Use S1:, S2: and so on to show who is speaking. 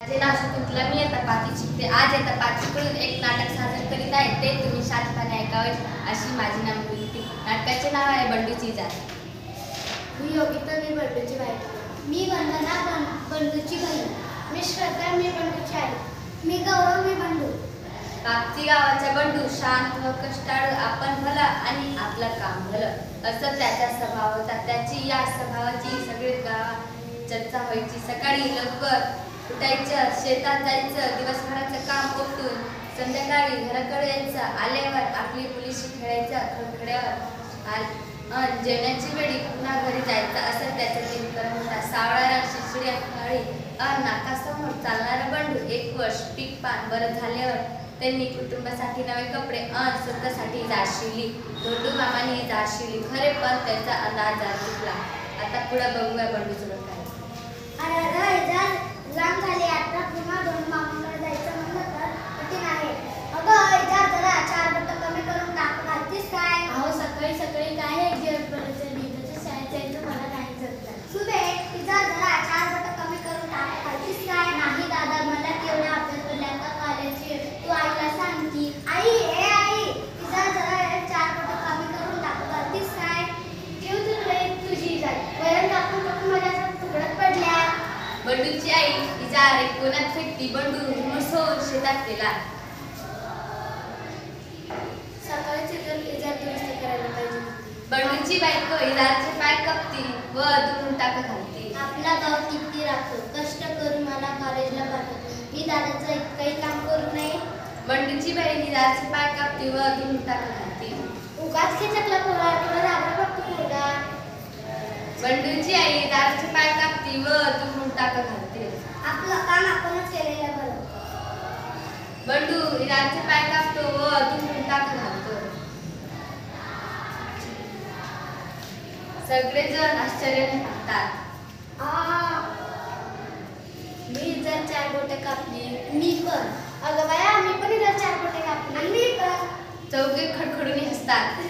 S1: माझे नाव शकुंतला. मी आता 5वी शिकते. आज आता 5वीकडून एक नाटक सादर करीत आहे. ते तुम्ही शांतपणे ऐकावे अशी माझी नम्र. नाटकाचे नाव आहे बंडूची जात.
S2: मी योगिता. मी बंडूची बायको.
S3: मी वंदना. बंडूची बहीण.
S2: मी श्रद्धा. मी बंडूची आई.
S3: मी गौरव. मी बंडू.
S1: कापती गावाचा बंडू शांत व कष्टाळू, आपण भलं आणि आपलं काम भलं असं त्याचा स्वभाव होता. त्याची या स्वभावाची सगळी गावात चर्चा व्हायची. सकाळी लवकर उठायचं, शेतात जायचं, दिवसभराचं काम उठून संध्याकाळी घराकडे यायचं. आल्यावर आपली मुलीशी खेळायचं, खडखड्यावर जेवणाची वेळी पुन्हा घरी जायचं. असं त्याचं दिनक्रम होता. सावळा शिसड्या काळी नाकासमोर चालणारा बंडू. 1 वर्ष पीक पान बरं झाल्यावर त्यांनी कुटुंबासाठी नवे कपडे स्वतःसाठी जात शिवली. धोंडू मामाने जात शिवली खरे, पण त्याचा अंदाज चुकला. आता पुढे बघूया बंडूचं काय.
S3: लांब झाली. आता पुन्हा धोंडू मामाकडे जायचं म्हणलं तर कठीण आहे. अगं इजार जरा 4 बोटं कमी करून घालतीस काय?
S2: अहो सकाळी सकाळी काय आहे गीताच्या शाळेत जायचं, मला नाही जमलं.
S3: सुबे इजार जरा 4 बोटं कमी करून घालतीस काय?
S2: नाही दादा, मला केवढा अभ्यास पडला का कॉलेजची, तू आईला सांग की.
S3: आई इजार जरा 4 बोटं कमी करून घालतीस काय?
S2: ठेव तुझी जाय. वरण कापून माझ्या तुकडत पडल्या.
S1: बंडूची आई इजार कोणात फेकती. बंडू मसोर शेतात गेला.
S2: सकाळची तर इजार दुरुस्त करायला पाहिजे.
S1: बंडूची बायको इजारचे पाय कापती व दुरून टाकत घालती.
S2: आपला गाव किती राखतो, कष्ट करून मला कॉलेजला पाठवतो. मी दादाचं काही काम करू नये.
S1: बंडूची बहीण इजारचे पाय कापती व दुरून टाकत घालती.
S2: उगाच खेचकला पोरा, तुला राबा बघतो पोरगा.
S1: बंडूची आई इजारचे पाय कापती व दुरून टाकत घालते.
S3: आपलं काम आपणच केलेलं बरं.
S1: बंडू इजारचे पाय कापतो व दुरून टाकत घालतो. सगळेजण आश्चर्याने पाहतात.
S2: मी जर 4 बोटे कापली.
S3: मी पण.
S2: अगं बाया, मी पण इजार 4 बोटे कापली.
S3: आणि मी पण.
S1: चौघे खडखडून हसतात.